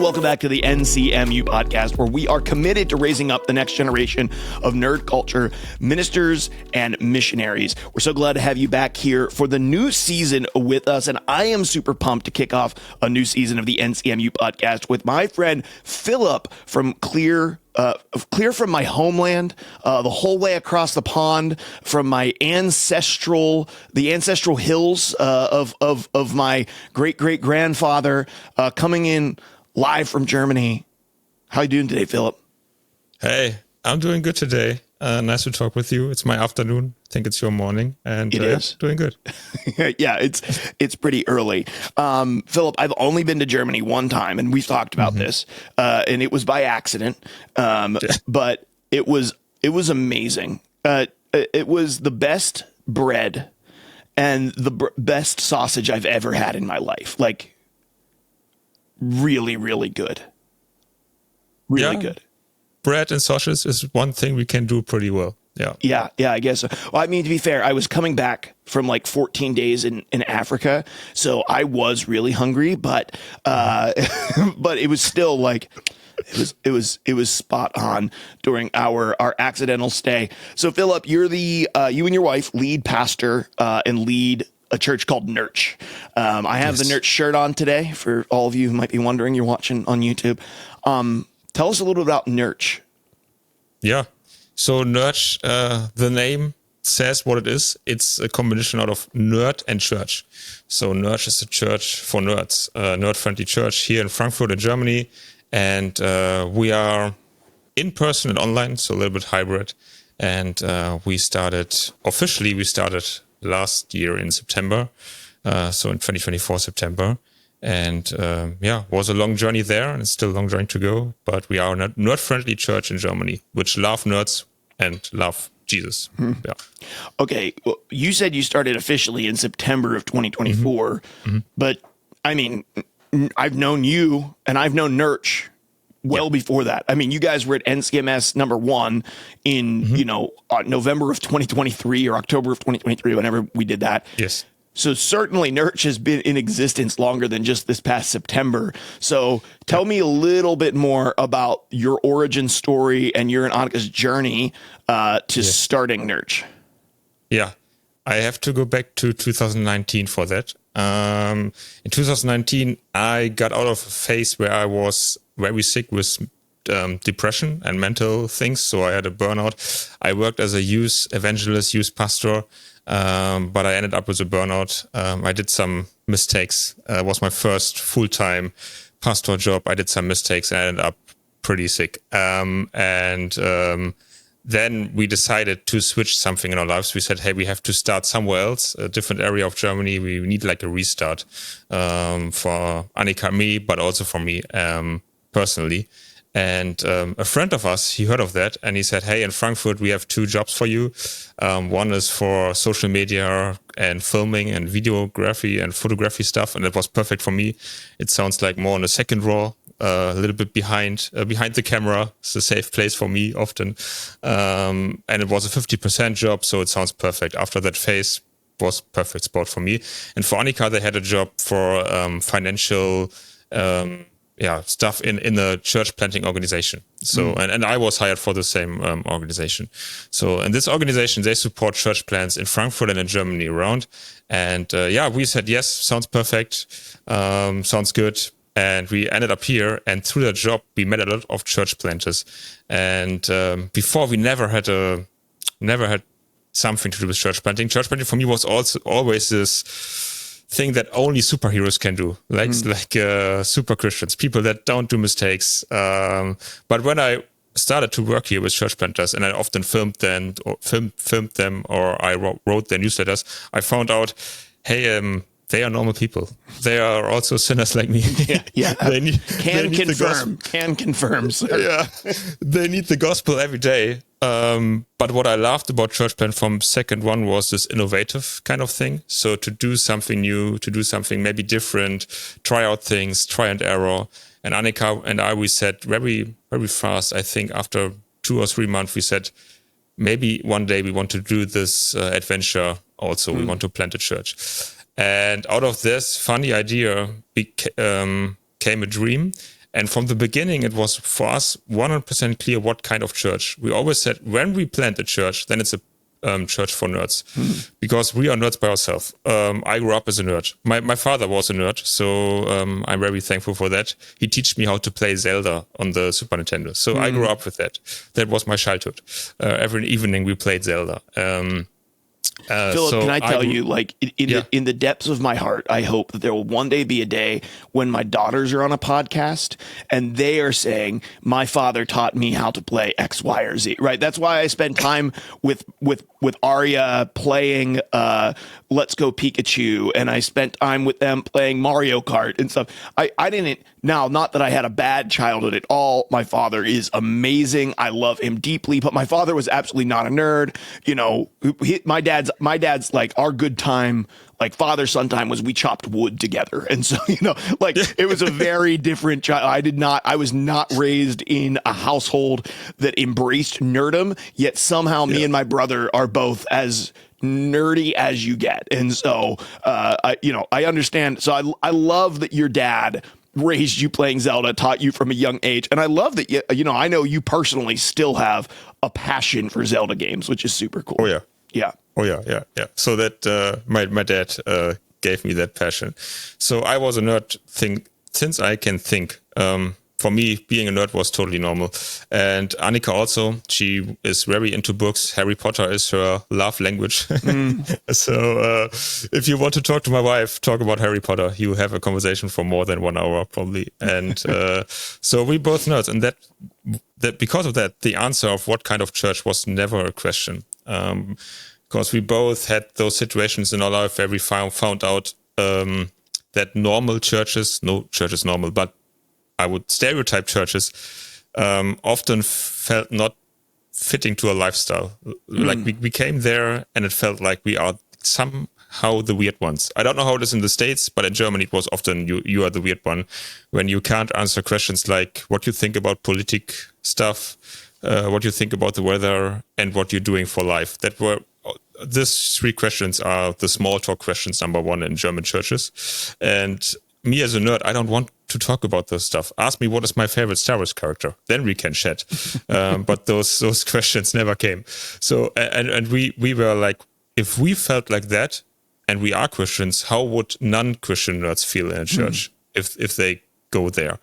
welcome back to the NCMU podcast, where we are committed to raising up the next generation of nerd culture ministers and missionaries. We're so glad to have you back here for the new season with us, and I am super pumped to kick off a new season of the NCMU podcast with my friend Philipp from clear from my homeland, the whole way across the pond from the ancestral hills of my great grandfather, coming in live from Germany. How you doing today, Philipp? Hey, I'm doing good today. Nice to talk with you. It's my afternoon. I think it's your morning, and it is doing good. Yeah, it's pretty early. Philipp, I've only been to Germany one time, and we've talked about this, and it was by accident. But it was amazing. It was the best bread and the best sausage I've ever had in my life. Like, really, really good. Really good. Bread and sausage is one thing we can do pretty well. Yeah, I guess so. Well, I mean, to be fair, I was coming back from like 14 days in Africa, so I was really hungry, but but it was still like it was spot on during our accidental stay. So Philipp, you're you and your wife lead pastor and lead a church called Nerch. I have the Nerch shirt on today for all of you who might be wondering. You're watching on YouTube. Tell us a little bit about Nerch. Yeah. So Nerch, the name says what it is. It's a combination out of nerd and church. So Nerch is a church for nerds, a nerd-friendly church here in Frankfurt in Germany. And we are in person and online, so a little bit hybrid. And we started last year in September. So in 2024 September. And was a long journey there, and it's still a long journey to go. But we are a nerd-friendly church in Germany, which love nerds and love Jesus. Yeah. Okay, well, you said you started officially in September of 2024, but I mean, I've known you and I've known Nerch well before that. I mean, you guys were at NCMS #1 in November of 2023 or October of 2023, whenever we did that. Yes. So certainly Nerch has been in existence longer than just this past September. So tell me a little bit more about your origin story and your and Annika's journey to starting Nerch. Yeah, I have to go back to 2019 for that. In 2019, I got out of a phase where I was very sick with depression and mental things. So I had a burnout. I worked as a youth evangelist, youth pastor. But I ended up with a burnout. I did some mistakes. It was my first full-time pastor job. I did some mistakes and I ended up pretty sick. Then we decided to switch something in our lives. We said, hey, we have to start somewhere else, a different area of Germany. We need like a restart for Annika and me, but also for me personally. And a friend of us, he heard of that and he said, hey, in Frankfurt, we have 2 jobs for you. One is for social media and filming and videography and photography stuff. And it was perfect for me. It sounds like more on the second row, a little bit behind the camera. It's a safe place for me often. And it was a 50% job. So it sounds perfect. After that phase was perfect spot for me. And for Annika, they had a job for financial stuff in the church planting organization. So, and I was hired for the same organization. So, in this organization, they support church plants in Frankfurt and in Germany around. And we said, yes, sounds perfect, sounds good. And we ended up here. And through that job, we met a lot of church planters. And before, we never had something to do with church planting. Church planting for me was also always this thing that only superheroes can do, like super Christians, people that don't do mistakes. But when I started to work here with church planters, and I often filmed them, or I wrote their newsletters, I found out, hey, they are normal people. They are also sinners like me. Yeah. Can confirm. Sir. Yeah, they need the gospel every day. But what I loved about Church Plant from second one was this innovative kind of thing. So to do something new, to do something maybe different, try out things, try and error. And Annika and I, we said very, very fast, I think after 2 or 3 months, we said, maybe one day we want to do this adventure also. We want to plant a church. And out of this funny idea came a dream. And from the beginning, it was for us 100% clear what kind of church. We always said, when we plant a church, then it's a church for nerds, because we are nerds by ourselves. I grew up as a nerd. My father was a nerd, so I'm very thankful for that. He taught me how to play Zelda on the Super Nintendo. So I grew up with that. That was my childhood. Every evening we played Zelda. Philip, so can I tell you, like, in the depths of my heart, I hope that there will one day be a day when my daughters are on a podcast and they are saying, my father taught me how to play X, Y, or Z, right? That's why I spend time with Arya playing Let's Go Pikachu, and I spent time with them playing Mario Kart and stuff. I didn't, now, not that I had a bad childhood at all. My father is amazing. I love him deeply, but my father was absolutely not a nerd. You know, my dad's like, our good time, like father-son time, was we chopped wood together. And so, you know, like, it was a very different child. I was not raised in a household that embraced nerdom, yet somehow me and my brother are both as nerdy as you get. And so, I understand. So I love that your dad raised you playing Zelda, taught you from a young age. And I love that, I know you personally still have a passion for Zelda games, which is super cool. Oh, yeah. Yeah. Oh, yeah. So that my dad gave me that passion. So I was a nerd since I can think. For me, being a nerd was totally normal. And Annika also, she is very into books. Harry Potter is her love language. So if you want to talk to my wife, talk about Harry Potter, you have a conversation for more than 1 hour probably. And so we both nerds. And that because of that, the answer of what kind of church was never a question. Because we both had those situations in our life where we found out that normal churches, no church is normal, but I would stereotype churches, often felt not fitting to a lifestyle. Like we came there and it felt like we are somehow the weird ones. I don't know how it is in the States, but in Germany it was often you are the weird one when you can't answer questions like what you think about politic stuff, what you think about the weather, and what you're doing for life. These 3 questions are the small talk questions number 1 in German churches. And me as a nerd, I don't want to talk about this stuff. Ask me what is my favorite Star Wars character. Then we can chat. But those questions never came. So, and we were like, if we felt like that, and we are Christians, how would non-Christian nerds feel in a church if they go there?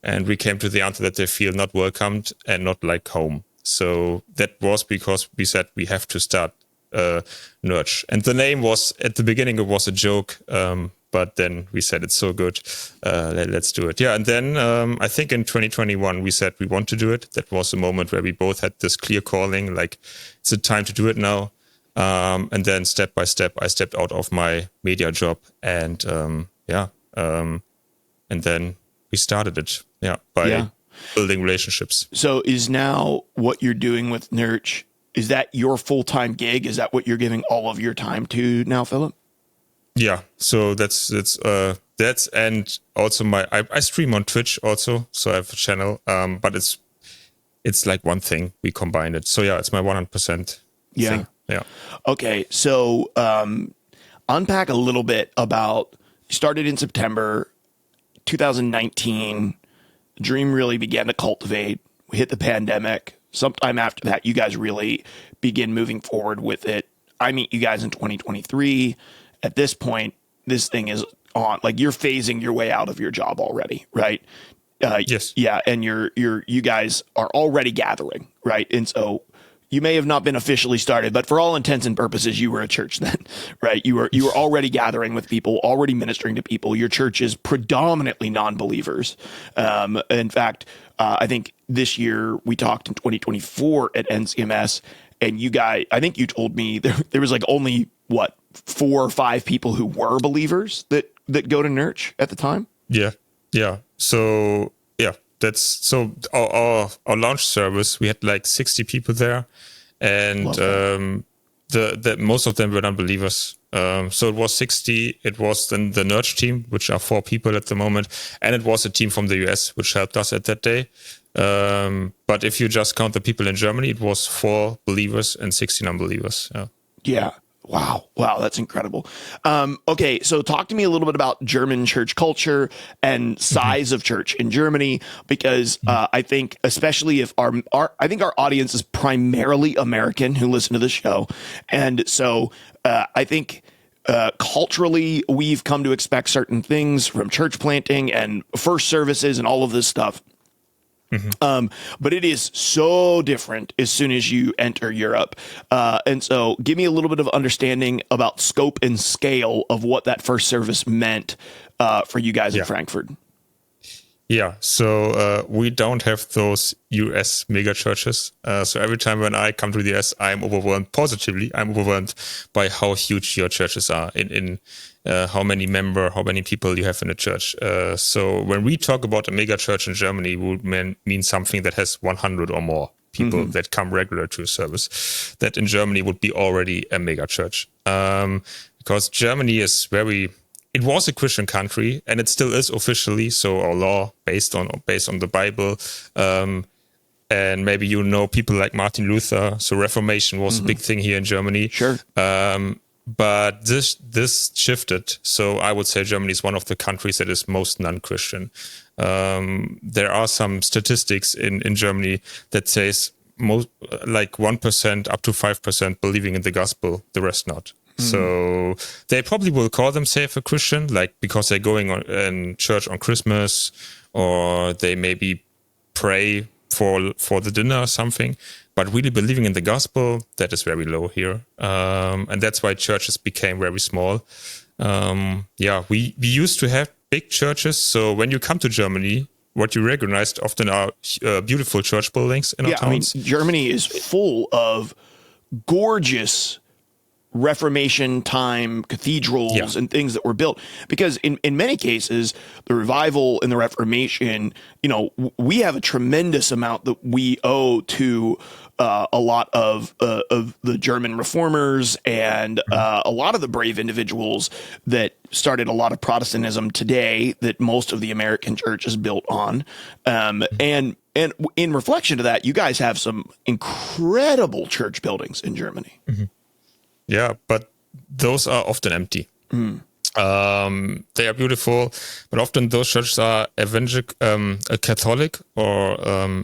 And we came to the answer that they feel not welcomed and not like home. So that was because we said we have to start Nerch. And the name was, at the beginning, it was a joke. But then we said, it's so good, let's do it. Yeah, and then I think in 2021, we said we want to do it. That was a moment where we both had this clear calling, like, it's the time to do it now. And then step by step, I stepped out of my media job. And and then we started it, by building relationships. So is now what you're doing with Nerch, is that your full-time gig? Is that what you're giving all of your time to now, Philip? Yeah, so that's and also I stream on Twitch also, so I have a channel. But it's like one thing, we combined it. So yeah, it's my 100% thing. Yeah. Okay, so unpack a little bit about, started in September 2019. The dream really began to cultivate. We hit the pandemic. Sometime after that, you guys really begin moving forward with it. I meet you guys in 2023. At this point, this thing is on, like, you're phasing your way out of your job already, right? Yes. Yeah. And you guys are already gathering, right? And so you may have not been officially started, but for all intents and purposes, you were a church then, right? You were already gathering with people, already ministering to people. Your church is predominantly non-believers. In fact, I think this year we talked in 2024 at NCMS, and you guys, I think you told me there was like only 4 or 5 people who were believers that go to Nerch at the time. Yeah. So that's so our launch service. We had like 60 people there, and the most of them were non-believers. So it was 60. It was then the Nerch team, which are 4 people at the moment, and it was a team from the US which helped us at that day. But if you just count the people in Germany, it was 4 believers and 60 non-believers. Yeah. Wow, that's incredible. Okay, so talk to me a little bit about German church culture and size of church in Germany, because I think, especially if our audience is primarily American who listen to the show, and so I think culturally we've come to expect certain things from church planting and first services and all of this stuff. But it is so different as soon as you enter Europe. And so give me a little bit of understanding about scope and scale of what that first service meant for you guys in Frankfurt. Yeah, so we don't have those US mega churches. So every time when I come to the US, I'm overwhelmed positively. I'm overwhelmed by how huge your churches are in how many people you have in a church. So when we talk about a mega church in Germany, it would mean something that has 100 or more people that come regular to a service. That in Germany would be already a mega church. Because Germany is it was a Christian country, and it still is officially. So our law based on the Bible, and maybe people like Martin Luther. So Reformation was a big thing here in Germany. Sure. But this shifted. So I would say Germany is one of the countries that is most non-Christian. There are some statistics in Germany that says most like 1% up to 5% believing in the gospel, the rest not. So they probably will call themselves a Christian, like because they're going in church on Christmas, or they maybe pray for the dinner or something. But really believing in the gospel, that is very low here. And that's why churches became very small. We used to have big churches. So when you come to Germany, what you recognized often are beautiful church buildings in our towns. I mean, Germany is full of gorgeous Reformation time cathedrals and things that were built, because in many cases the revival and the Reformation, we have a tremendous amount that we owe to a lot of the German reformers and a lot of the brave individuals that started a lot of Protestantism today that most of the American church is built on. And in reflection to that, you guys have some incredible church buildings in Germany. Yeah, but those are often empty. They are beautiful, but often those churches are Catholic or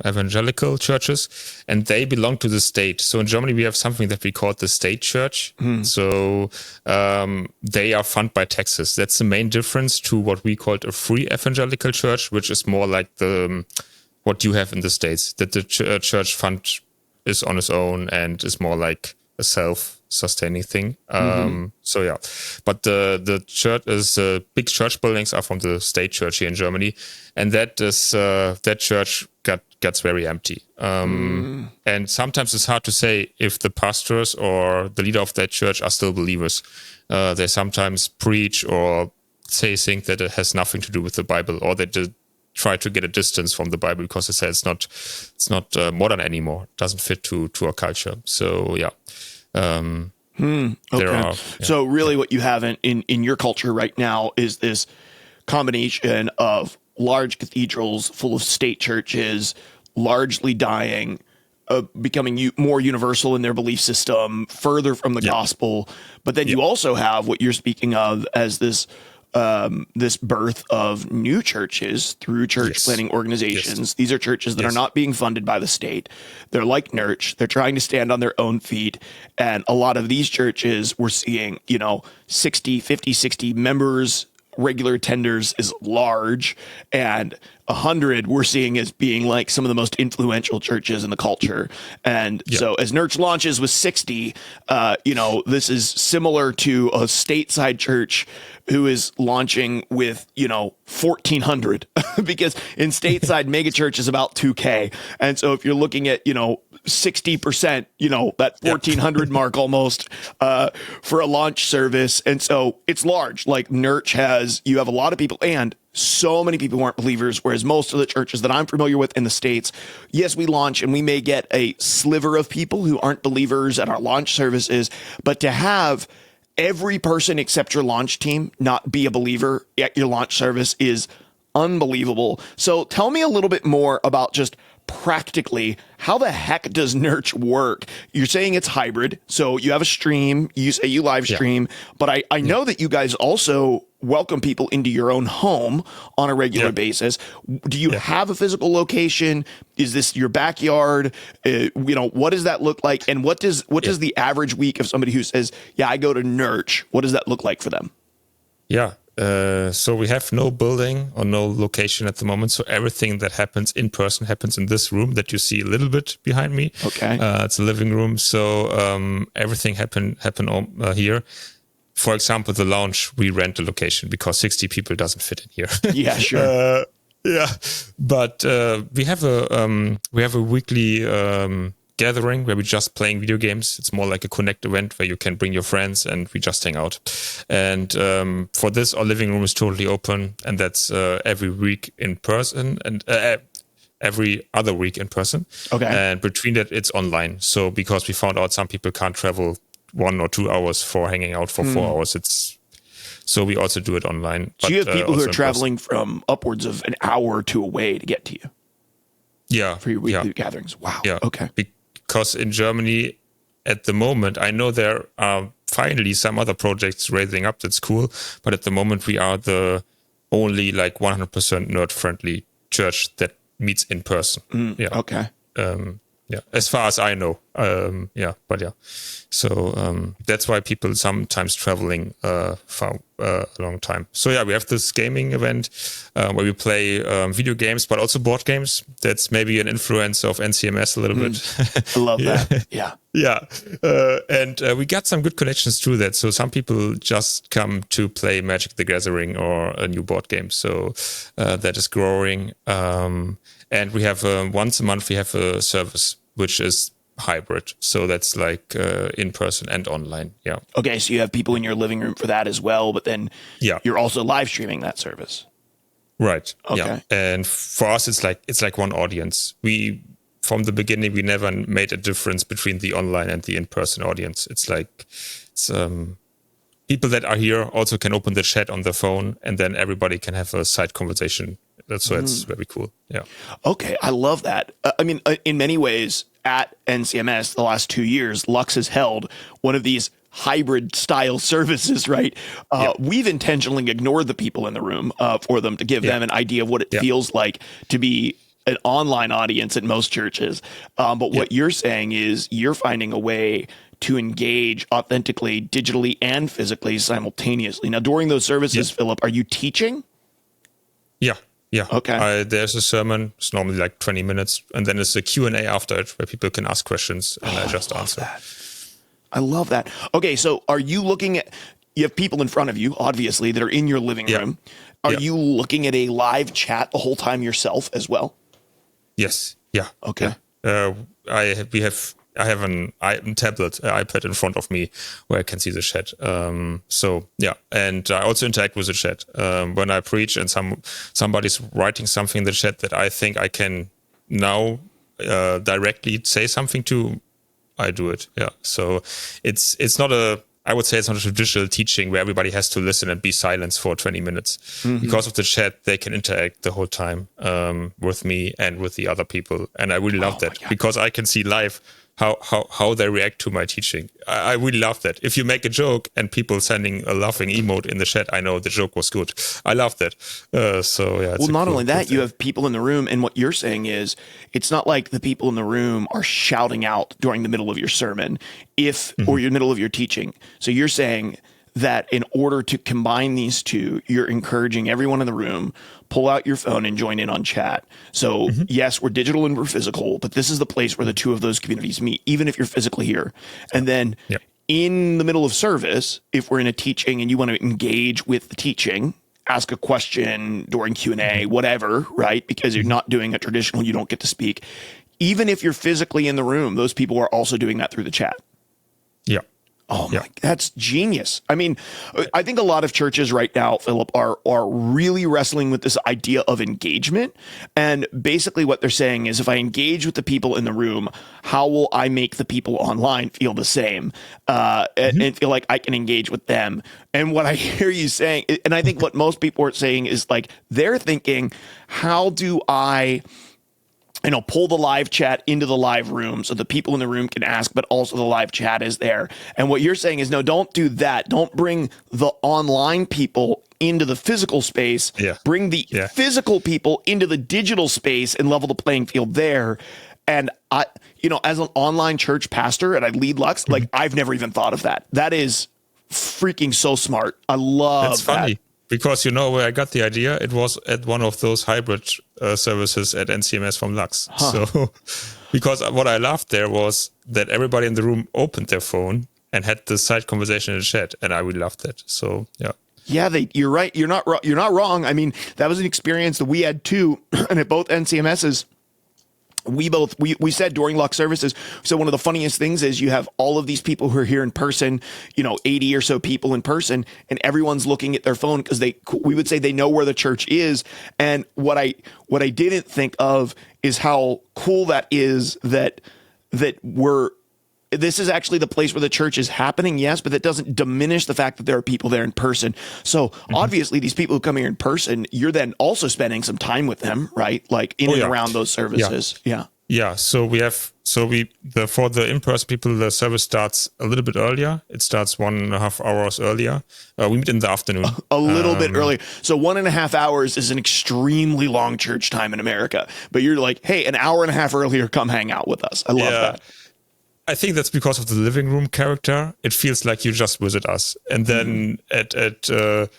evangelical churches, and they belong to the state. So in Germany, we have something that we call the state church. So they are funded by taxes. That's the main difference to what we called a free evangelical church, which is more like what you have in the States, that the church fund is on its own and is more like a self-sustaining thing. But the church is big church buildings are from the state church here in Germany, and that church gets very empty. And sometimes it's hard to say if the pastors or the leader of that church are still believers. They sometimes preach or say things that it has nothing to do with the Bible, or they try to get a distance from the Bible because they say it's not modern anymore. It doesn't fit to our culture. So Okay. So really what you have in your culture right now is this combination of large cathedrals full of state churches, largely dying, becoming more universal in their belief system, further from the gospel. But then you also have what you're speaking of as this birth of new churches through church planting organizations. These are churches that are not being funded by the state. They're like Nerch. They're trying to stand on their own feet. And a lot of these churches, we're seeing, 60 members. Regular attenders is large, and 100 we're seeing as being like some of the most influential churches in the culture. And so as Nerch launches with 60, this is similar to a stateside church who is launching with, 1,400 because in stateside megachurch is about 2K. And so if you're looking at, 60%, that 1,400 mark almost for a launch service. And so it's large. Like Nerch you have a lot of people and so many people who aren't believers, whereas most of the churches that I'm familiar with in the States, yes, we launch and we may get a sliver of people who aren't believers at our launch services, but to have every person except your launch team not be a believer at your launch service is unbelievable. So tell me a little bit more about just practically, how the heck does Nerch work? You're saying it's hybrid, so you have a stream, you say you live stream, but I know that you guys also welcome people into your own home on a regular basis. Do you have a physical location? Is this your backyard? What does that look like? And what does the average week of somebody who says, yeah, I go to Nerch, what does that look like for them? Yeah. So we have no building or no location at the moment. So everything that happens in person happens in this room that you see a little bit behind me. Okay. It's a living room. So everything happen here. For example, the lounge, we rent a location because 60 people doesn't fit in here. Yeah, sure. But we have a weekly gathering where we're just playing video games. It's more like a connect event where you can bring your friends and we just hang out. And for this, our living room is totally open, and that's every week in person and every other week in person. Okay. And between that, it's online. So because we found out some people can't travel 1 or 2 hours for hanging out for 4 hours, so we also do it online. So you have people who are traveling from upwards of an hour or two away to get to you. Yeah. For your weekly gatherings. Wow. Yeah. Okay. Because in Germany, at the moment, I know there are finally some other projects raising up. That's cool. But at the moment, we are the only 100% nerd-friendly church that meets in person. Okay. As far as I know. So that's why people sometimes traveling for a long time. So we have this gaming event where we play video games, but also board games. That's maybe an influence of NCMS a little bit. I love that. Yeah. And we got some good connections through that. So some people just come to play Magic the Gathering or a new board game. So that is growing. And we have once a month, we have a service, which is hybrid. So that's in person and online. Yeah. Okay. So you have people in your living room for that as well, but then you're also live streaming that service. Right. Okay. Yeah. And for us, it's like one audience. From the beginning, we never made a difference between the online and the in-person audience. It's people that are here also can open the chat on the phone, and then everybody can have a side conversation. So it's very cool. Yeah. Okay. I love that. In many ways, at NCMS, the last 2 years, Lutz has held one of these hybrid style services, right? We've intentionally ignored the people in the room for them to give them an idea of what it feels like to be an online audience at most churches. But what you're saying is you're finding a way to engage authentically, digitally, and physically simultaneously. Now, during those services, Philip, are you teaching? Yeah. Okay. There's a sermon. It's normally 20 minutes. And then there's a Q&A after it where people can ask questions and I just answer. I love that. Okay, so are you looking at, you have people in front of you, obviously, that are in your living room. Are you looking at a live chat the whole time yourself as well? Yes. Yeah. Okay. I have an tablet, iPad in front of me where I can see the chat. And I also interact with the chat when I preach and somebody's writing something in the chat that I think I can now directly say something to. I do it. Yeah. So it's not I would say it's not a traditional teaching where everybody has to listen and be silent for 20 minutes. Because of the chat, they can interact the whole time with me and with the other people. And I really love that because I can see live how they react to my teaching. I really love that. If you make a joke and people sending a laughing emote in the chat, I know the joke was good. I love that. Well, not only that, you have people in the room, and what you're saying is it's not like the people in the room are shouting out during the middle of your sermon or your middle of your teaching. So you're saying that in order to combine these two, you're encouraging everyone in the room, pull out your phone and join in on chat. So yes, we're digital and we're physical, but this is the place where the two of those communities meet, even if you're physically here. And then in the middle of service, if we're in a teaching and you want to engage with the teaching, ask a question during Q&A, whatever, right? Because you're not doing a traditional, you don't get to speak. Even if you're physically in the room, those people are also doing that through the chat. Yeah. Oh my, that's genius. I mean, I think a lot of churches right now, Philip, are really wrestling with this idea of engagement. And basically what they're saying is if I engage with the people in the room, how will I make the people online feel the same and feel like I can engage with them? And what I hear you saying, and I think what most people are saying is they're thinking, how do I pull the live chat into the live room so the people in the room can ask, but also the live chat is there. And what you're saying is, no, don't do that. Don't bring the online people into the physical space. Yeah. Bring the physical people into the digital space and level the playing field there. And I, as an online church pastor and I lead Lutz, like I've never even thought of that. That is freaking so smart. I love That's funny. Because where I got the idea, it was at one of those hybrid services at NCMS from Lutz. So, because what I loved there was that everybody in the room opened their phone and had the side conversation in the chat, and I really loved that. So, yeah. Yeah, you're right. You're not wrong. I mean, that was an experience that we had too, and at both NCMSs. We said during Lutz services, so one of the funniest things is you have all of these people who are here in person, 80 or so people in person, and everyone's looking at their phone because we would say they know where the church is. And what I didn't think of is how cool that is that this is actually the place where the church is happening, yes, but that doesn't diminish the fact that there are people there in person. So obviously these people who come here in person, you're then also spending some time with them, right? Like in and around those services. Yeah. Yeah. So for the in-person people, the service starts a little bit earlier. It starts 1.5 hours earlier. We meet in the afternoon. A little bit earlier. So 1.5 hours is an extremely long church time in America, but you're like, hey, an hour and a half earlier, come hang out with us. I love that. I think that's because of the living room character. It feels like you just visit us. And then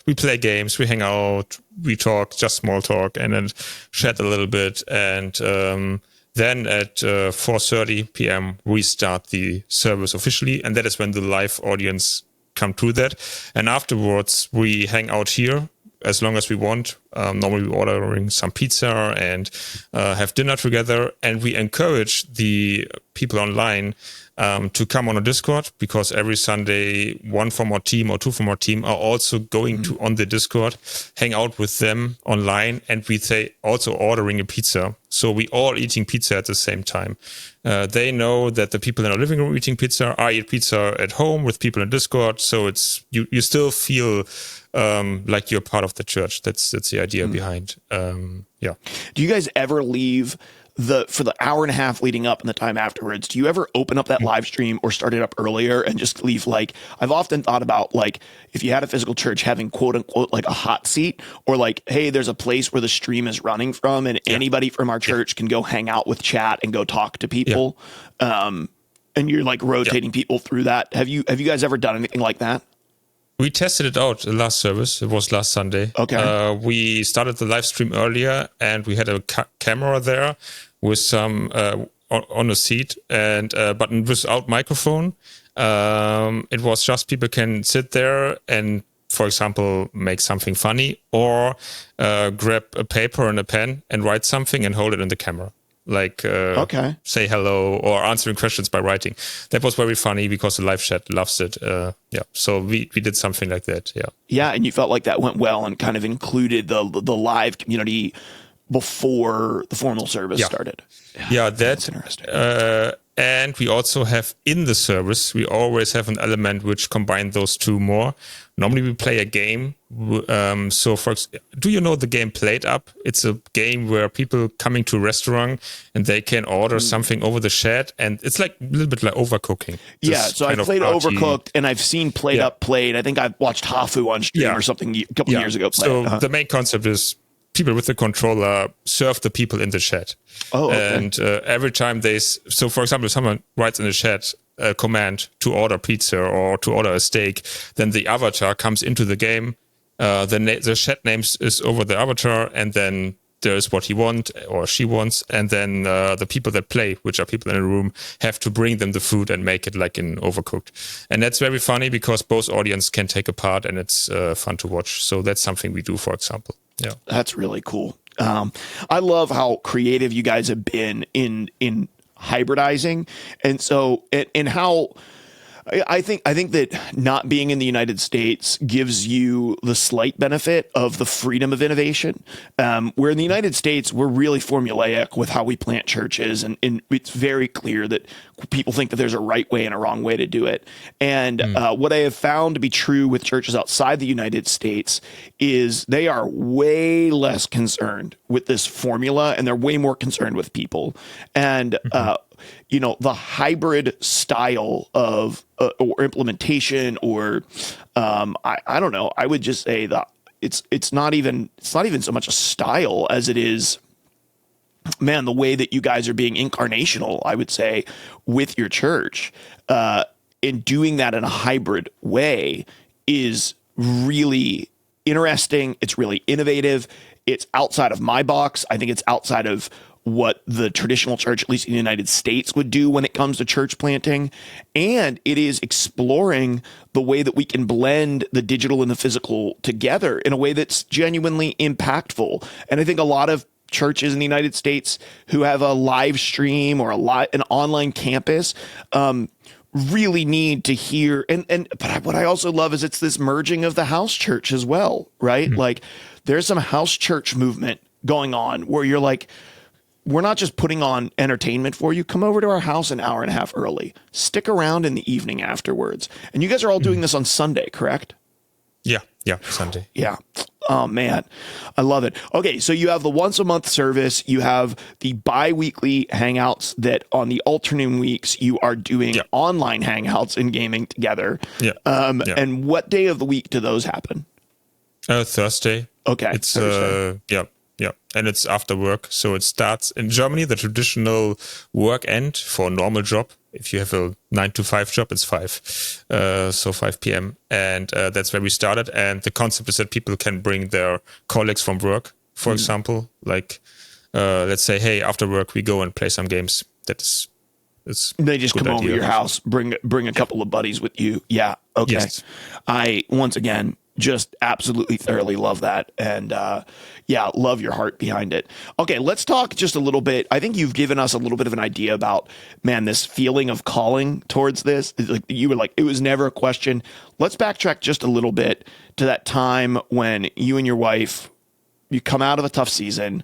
we play games, we hang out, we talk, just small talk, and then chat a little bit. And then at 4:30 p.m., we start the service officially. And that is when the live audience come to that. And afterwards, we hang out here as long as we want. Normally we're ordering some pizza and have dinner together. And we encourage the people online to come on a Discord, because every Sunday, one from our team or two from our team are also going to on the Discord, hang out with them online. And we say also ordering a pizza. So we all eating pizza at the same time. They know that the people in our living room eating pizza. I eat pizza at home with people in Discord. So it's you still feel like you're part of the church. That's the idea behind. Do you guys ever leave for the hour and a half leading up and the time afterwards? Do you ever open up that live stream or start it up earlier and just leave? Like, I've often thought about, like, if you had a physical church, having quote unquote like a hot seat, or like, hey, there's a place where the stream is running from and anybody from our church can go hang out with chat and go talk to people. And you're like rotating people through that. Have you guys ever done anything like that? We tested it out last service. It was last Sunday. Okay. We started the live stream earlier, and we had a camera there with some on a seat, and but without microphone. It was just people can sit there and, for example, make something funny, or grab a paper and a pen and write something and hold it in the camera. Like say hello or answering questions by writing. That was very funny because the live chat loves it. So we did something like that. Yeah, and you felt like that went well and kind of included the live community before the formal service started. That's interesting. And we also have in the service, we always have an element which combine those two more. Normally we play a game. Do you know the game Plate Up? It's a game where people coming to a restaurant and they can order something over the chat, and it's like a little bit like overcooking. So I played Overcooked, and I've seen Plate Up played. I think I watched Hafu on stream or something a couple of years ago. The main concept is people with the controller serve the people in the chat. And every time for example, if someone writes in the chat a command to order pizza or to order a steak, then the avatar comes into the game. The chat name is over the avatar, and then there's what he wants or she wants, and then the people that play, which are people in the room, have to bring them the food and make it like in Overcooked. And that's very funny because both audience can take a part, and it's fun to watch. So that's something we do, for example. Yeah, that's really cool. I love how creative you guys have been in hybridizing, and so and how I think that not being in the United States gives you the slight benefit of the freedom of innovation. Where in the United States, we're really formulaic with how we plant churches, and it's very clear that people think that there's a right way and a wrong way to do it. And what I have found to be true with churches outside the United States is they are way less concerned with this formula, and they're way more concerned with people. And the hybrid style of or implementation, or I don't know. I would just say that it's not even so much a style as it is, man, the way that you guys are being incarnational, I would say, with your church, in doing that in a hybrid way is really interesting. It's really innovative. It's outside of my box. I think it's outside of what the traditional church, at least in the United States, would do when it comes to church planting. And it is exploring the way that we can blend the digital and the physical together in a way that's genuinely impactful. And I think a lot of churches in the United States who have a live stream or an online campus really need to hear. But what I also love is it's this merging of the house church as well, right? Mm-hmm. Like there's some house church movement going on where you're like, we're not just putting on entertainment for you. Come over to our house an hour and a half early. Stick around in the evening afterwards. And you guys are all doing this on Sunday, correct? Yeah, Sunday. Yeah. Oh, man. I love it. Okay, so you have the once a month service. You have the bi-weekly hangouts that on the alternate weeks you are doing online hangouts and gaming together. Yeah. And what day of the week do those happen? Thursday. Okay. It's Thursday. Yeah, and it's after work. So it starts in Germany, the traditional work end for a normal job. If you have a 9 to 5 job, it's 5. So 5 p.m. And that's where we started. And the concept is that people can bring their colleagues from work, for example. Like, let's say, hey, after work, we go and play some games. It's they just come over to your house, bring a couple of buddies with you. Yeah, okay. Yes. I, once again, just absolutely thoroughly love that. And love your heart behind it. Okay, let's talk just a little bit. I think you've given us a little bit of an idea about, man, this feeling of calling towards this. Like you were like, it was never a question. Let's backtrack just a little bit to that time when you and your wife, you come out of a tough season,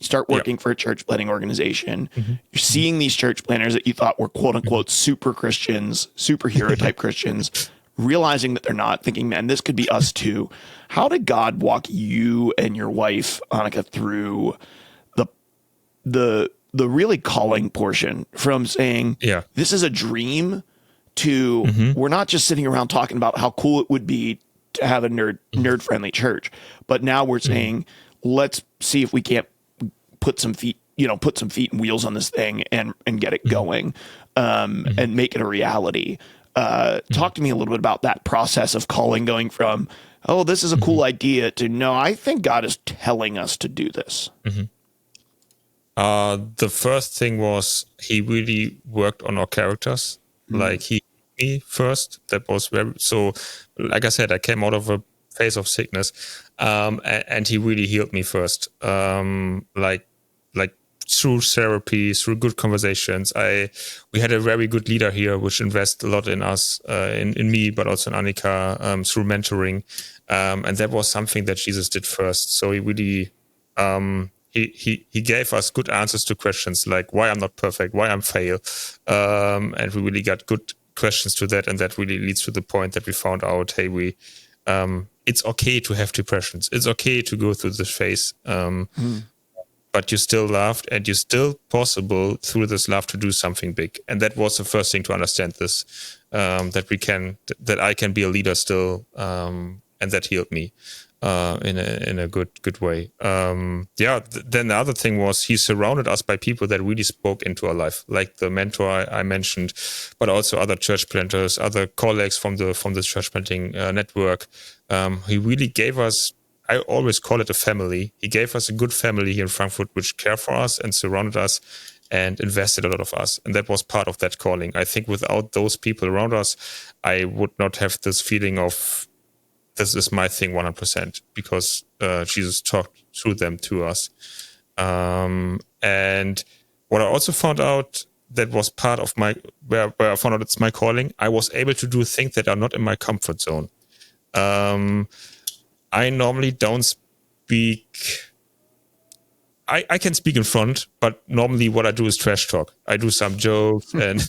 you start working for a church planting organization. Mm-hmm. You're seeing these church planners that you thought were quote unquote super Christians, superhero type Christians, realizing that they're not, thinking, man, this could be us too. How did God walk you and your wife, Annika, through the really calling portion from saying, this is a dream to we're not just sitting around talking about how cool it would be to have a nerd friendly church, but now we're saying, let's see if we can't put some feet and wheels on this thing and get it going, and make it a reality. Talk to me a little bit about that process of calling, going from, oh, this is a cool idea, to, no, I think God is telling us to do this. The first thing was he really worked on our characters. Like he me first. That was so. Like I said, I came out of a phase of sickness, and he really healed me first. Like through therapy, through good conversations. We had a very good leader here, which invested a lot in us, in me, but also in Annika, through mentoring. And that was something that Jesus did first. So he really, he gave us good answers to questions like why I'm not perfect, why I'm fail. And we really got good questions to that. And that really leads to the point that we found out, hey, it's okay to have depressions. It's okay to go through this phase. But you still loved, and you still possible through this love to do something big. And that was the first thing to understand this, that I can be a leader still, and that healed me in a good way. Then the other thing was he surrounded us by people that really spoke into our life, like the mentor I mentioned, but also other church planters, other colleagues from the church planting network. He really gave us, I always call it a family. He gave us a good family here in Frankfurt, which cared for us and surrounded us and invested a lot of us. And that was part of that calling. I think without those people around us, I would not have this feeling of this is my thing 100%, because Jesus talked through them to us. And what I also found out that was part of where I found out it's my calling. I was able to do things that are not in my comfort zone. I normally don't speak. I can speak in front, but normally what I do is trash talk. I do some jokes, and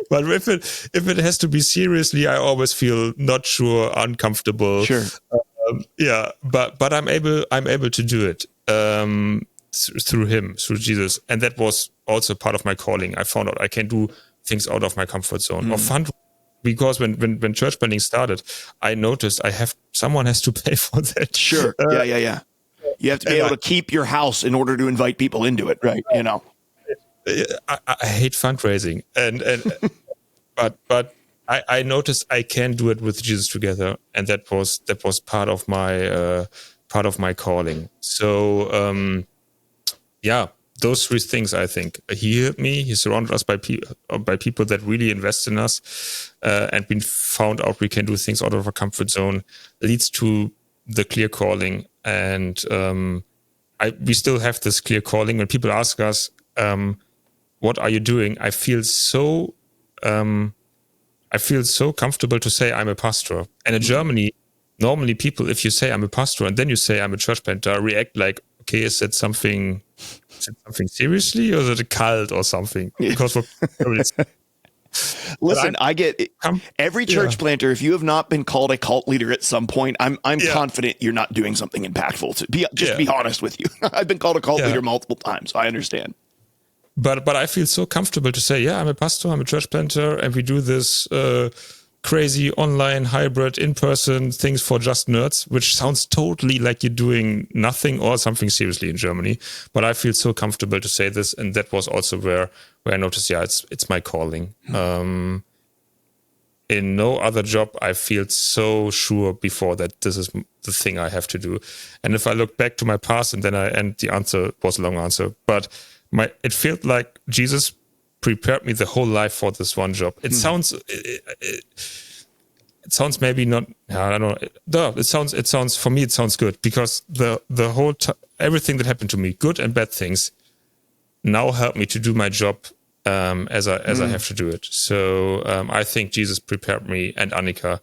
but if it has to be seriously, I always feel not sure, uncomfortable. Sure. But I'm able to do it through him, through Jesus, and that was also part of my calling. I found out I can do things out of my comfort zone or fun. Because when church planning started, I noticed someone has to pay for that. Sure. Yeah. You have to be able to keep your house in order to invite people into it, right? You know. I hate fundraising, but I noticed I can do it with Jesus together, and that was part of my calling. So those three things, I think. He healed me. He surrounded us by people that really invest in us, and we found out we can do things out of our comfort zone. Leads to the clear calling, and we still have this clear calling. When people ask us, "What are you doing?" I feel so comfortable to say I'm a pastor. And in Germany, normally people, if you say I'm a pastor and then you say I'm a church planter, react like, okay, is it something seriously, or is it a cult or something? Because listen, I get it. Every church planter. If you have not been called a cult leader at some point, I'm confident you're not doing something impactful. To be honest with you, I've been called a cult leader multiple times, so I understand. But I feel so comfortable to say, I'm a pastor, I'm a church planter, and we do this crazy online hybrid in-person things for just nerds, which sounds totally like you're doing nothing or something seriously in Germany. But I feel so comfortable to say this, and that was also where I noticed, it's my calling. In no other job, I feel so sure before that this is the thing I have to do. And if I look back to my past, and the answer was a long answer, but it felt like Jesus prepared me the whole life for this one job. It sounds, it sounds maybe not. I don't know. No, it sounds for me. It sounds good because the whole everything that happened to me, good and bad things, now help me to do my job as I have to do it. So I think Jesus prepared me and Annika.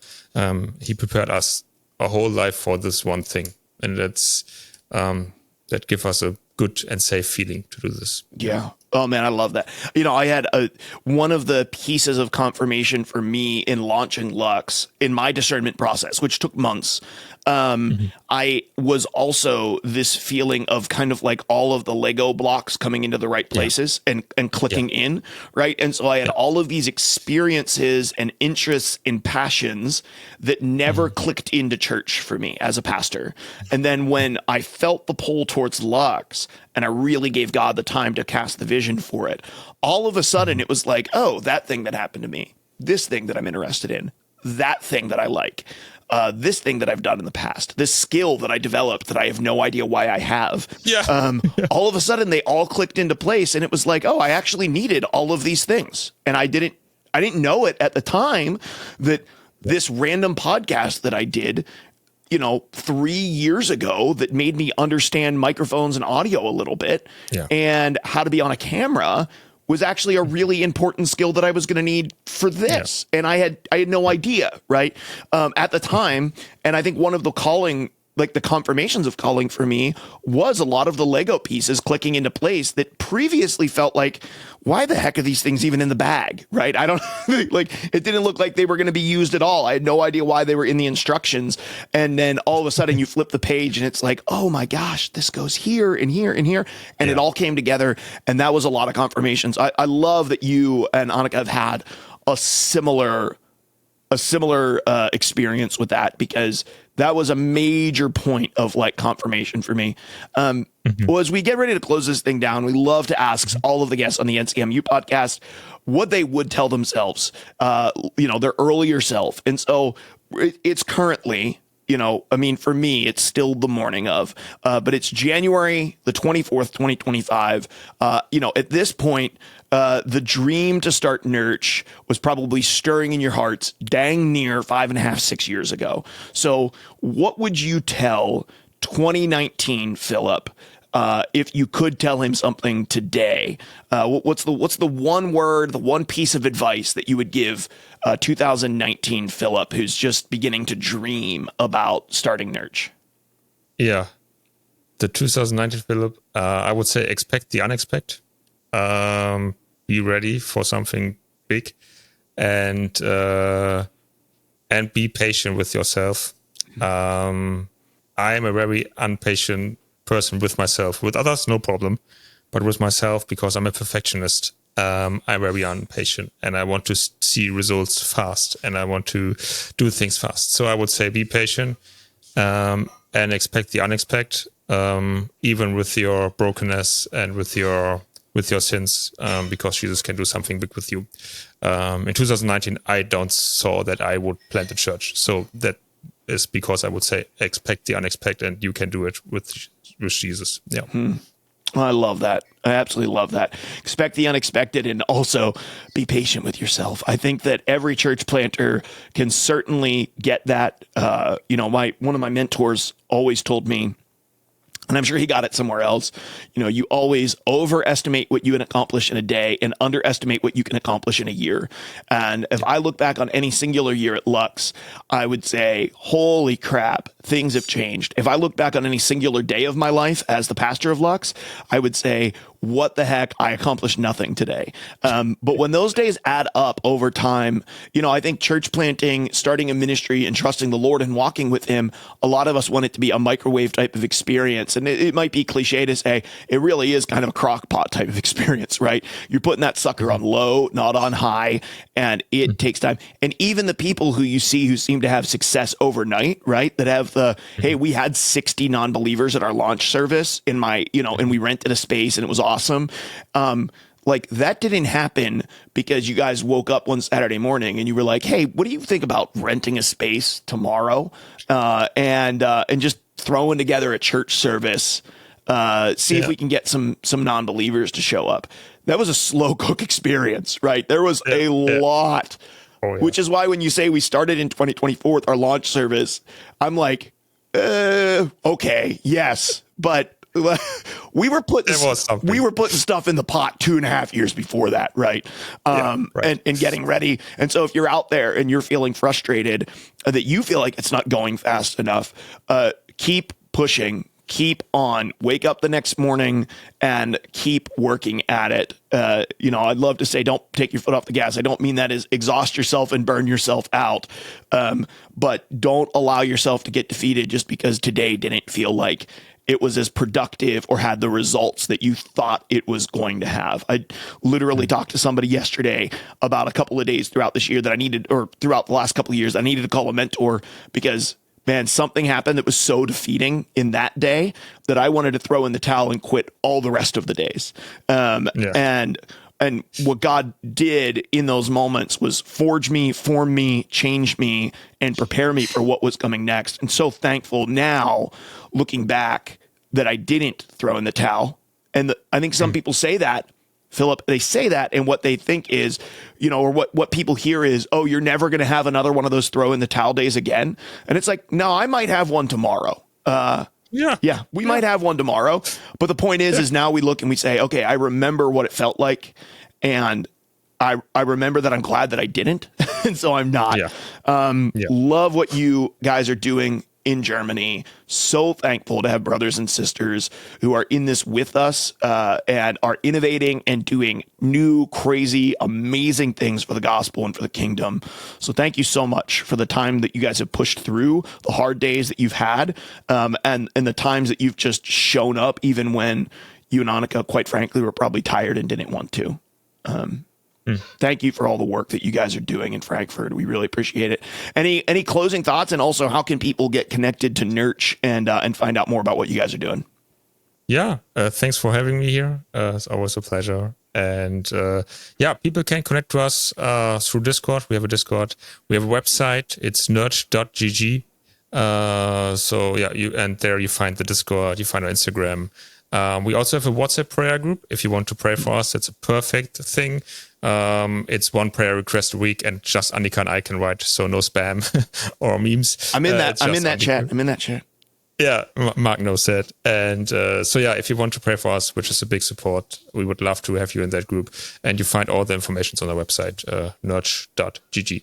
He prepared us a whole life for this one thing, and that gives us a good and safe feeling to do this. Yeah. Oh man, I love that. I had one of the pieces of confirmation for me in launching Lutz in my discernment process, which took months. I was also this feeling of kind of like all of the Lego blocks coming into the right places and clicking in, right? And so I had all of these experiences and interests and passions that never clicked into church for me as a pastor. And then when I felt the pull towards Lutz and I really gave God the time to cast the vision for it, all of a sudden it was like, oh, that thing that happened to me, this thing that I'm interested in, that thing that I like, this thing that I've done in the past, this skill that I developed that I have no idea why I have. All of a sudden they all clicked into place, and it was like, oh, I actually needed all of these things. And I didn't know it at the time that this random podcast that I did, 3 years ago, that made me understand microphones and audio a little bit and how to be on a camera was actually a really important skill that I was going to need for this. And I had no idea, right? At the time. And I think one of the the confirmations of calling for me was a lot of the Lego pieces clicking into place that previously felt like, why the heck are these things even in the bag? Right. I don't it didn't look like they were going to be used at all. I had no idea why they were in the instructions. And then all of a sudden you flip the page and it's like, oh my gosh, this goes here and here and here. And it all came together. And that was a lot of confirmations. I love that you and Annika have had a similar experience with that, because that was a major point of confirmation for me. Well, as we get ready to close this thing down, we love to ask all of the guests on the NCMU podcast what they would tell themselves, their earlier self. And so it's currently, for me, it's still the morning of, but it's January the 24th, 2025. At this point, the dream to start Nerch was probably stirring in your hearts dang near 5.5, 6 years ago. So what would you tell 2019 Philip if you could tell him something today, what's the one word, the one piece of advice that you would give 2019 Philip, who's just beginning to dream about starting Nerch? Yeah. The 2019 Philip, I would say expect the unexpected. Be ready for something big, and be patient with yourself. I am a very impatient person with myself. With others, no problem, but with myself, because I'm a perfectionist, I'm very impatient, and I want to see results fast, and I want to do things fast. So I would say be patient, and expect the unexpected, even with your brokenness and with your sins, because Jesus can do something big with you. In 2019, I don't saw that I would plant a church. So that is because I would say expect the unexpected, and you can do it with Jesus. Yeah. I love that. I absolutely love that. Expect the unexpected, and also be patient with yourself. I think that every church planter can certainly get that. One of my mentors always told me, and I'm sure he got it somewhere else, you always overestimate what you can accomplish in a day and underestimate what you can accomplish in a year. And if I look back on any singular year at Lutz, I would say, holy crap, things have changed. If I look back on any singular day of my life as the pastor of Lutz, I would say, what the heck, I accomplished nothing today. But when those days add up over time, I think church planting, starting a ministry, and trusting the Lord and walking with him, a lot of us want it to be a microwave type of experience. And it might be cliche to say, it really is kind of a crock pot type of experience, right? You're putting that sucker on low, not on high, and it takes time. And even the people who you see who seem to have success overnight, right? That have hey, we had 60 non-believers at our launch service and we rented a space and it was awesome. Like that didn't happen because you guys woke up one Saturday morning and you were like, hey, what do you think about renting a space tomorrow? And just throwing together a church service, see if we can get some non-believers to show up. That was a slow cook experience, right? There was a lot, which is why when you say we started in 2024 with our launch service, I'm like, okay, yes, but we were putting stuff in the pot 2.5 years before that, right? And getting ready. And so if you're out there and you're feeling frustrated that you feel like it's not going fast enough, keep pushing, keep on, wake up the next morning and keep working at it. I'd love to say, don't take your foot off the gas. I don't mean that as exhaust yourself and burn yourself out. But don't allow yourself to get defeated just because today didn't feel like it was as productive or had the results that you thought it was going to have. I literally talked to somebody yesterday about a couple of days throughout this year that I needed, or throughout the last couple of years, I needed to call a mentor because, man, something happened that was so defeating in that day that I wanted to throw in the towel and quit all the rest of the days. And what God did in those moments was forge me, form me, change me, and prepare me for what was coming next. And so thankful now, looking back, that I didn't throw in the towel. And I think some people say that, Philip, they say that, and what they think is, or what people hear is, oh, you're never going to have another one of those throw in the towel days again. And it's like, no, I might have one tomorrow. We might have one tomorrow. But the point is now we look and we say, okay, I remember what it felt like. And I remember that I'm glad that I didn't. And so I'm not. Love what you guys are doing in Germany. So thankful to have brothers and sisters who are in this with us and are innovating and doing new, crazy, amazing things for the gospel and for the kingdom. So thank you so much for the time that you guys have pushed through, the hard days that you've had, and the times that you've just shown up, even when you and Annika, quite frankly, were probably tired and didn't want to. Thank you for all the work that you guys are doing in Frankfurt. We really appreciate it. Any closing thoughts? And also, how can people get connected to Nerch and find out more about what you guys are doing? Yeah, thanks for having me here. It's always a pleasure. And people can connect to us through Discord. We have a Discord. We have a website. It's nerch.gg. There you find the Discord. You find our Instagram. We also have a WhatsApp prayer group. If you want to pray for us, it's a perfect thing. It's one prayer request a week, and just Annika and I can write, so no spam or memes. I'm in that chat. Yeah, Mark knows that. And so, yeah, if you want to pray for us, which is a big support, we would love to have you in that group. And you find all the information on our website, nerch.gg.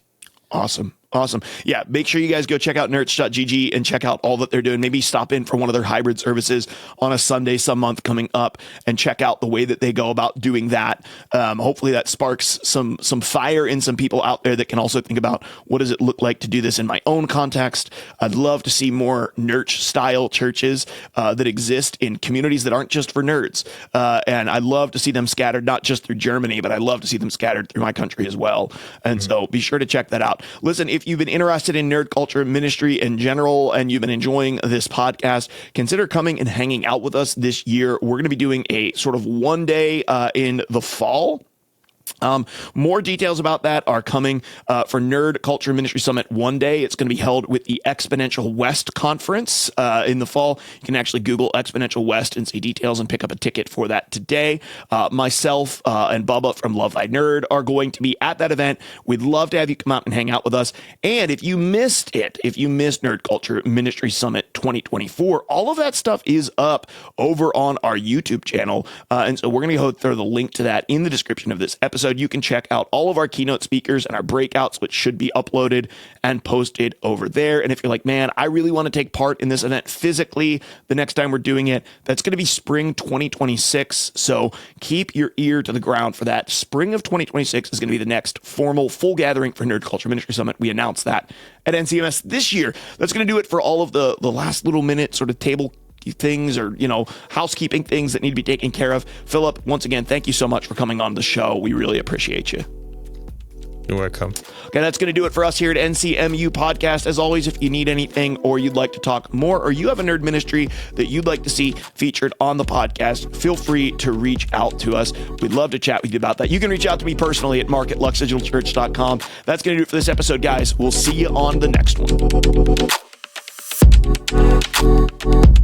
Awesome. Yeah, make sure you guys go check out nerch.gg and check out all that they're doing. Maybe stop in for one of their hybrid services on a Sunday some month coming up and check out the way that they go about doing that. Hopefully that sparks some fire in some people out there that can also think about what does it look like to do this in my own context. I'd love to see more Nerch-style churches that exist in communities that aren't just for nerds. And I'd love to see them scattered, not just through Germany, but I'd love to see them scattered through my country as well. And so be sure to check that out. Listen, if you've been interested in nerd culture ministry in general and you've been enjoying this podcast, consider coming and hanging out with us this year. We're going to be doing a sort of one day in the fall. More details about that are coming for Nerd Culture Ministry Summit one day. It's going to be held with the Exponential West Conference in the fall. You can actually Google Exponential West and see details and pick up a ticket for that today. Myself and Bubba from Love Thy Nerd are going to be at that event. We'd love to have you come out and hang out with us. And if you missed Nerd Culture Ministry Summit 2024, all of that stuff is up over on our YouTube channel. And so we're going to go throw the link to that in the description of this episode. You can check out all of our keynote speakers and our breakouts, which should be uploaded and posted over there. And if you're like, man, I really want to take part in this event physically the next time we're doing it, that's going to be spring 2026. So keep your ear to the ground for that. Spring of 2026 is going to be the next formal full gathering for Nerd Culture Ministry Summit. We announced that at NCMS this year. That's going to do it for all of the last little minute sort of table things or, housekeeping things that need to be taken care of. Philip, once again, thank you so much for coming on the show. We really appreciate you. You're welcome. Okay, that's going to do it for us here at NCMU Podcast. As always, if you need anything or you'd like to talk more or you have a nerd ministry that you'd like to see featured on the podcast, feel free to reach out to us. We'd love to chat with you about that. You can reach out to me personally at mark@luxdigitalchurch.com. That's going to do it for this episode, guys. We'll see you on the next one.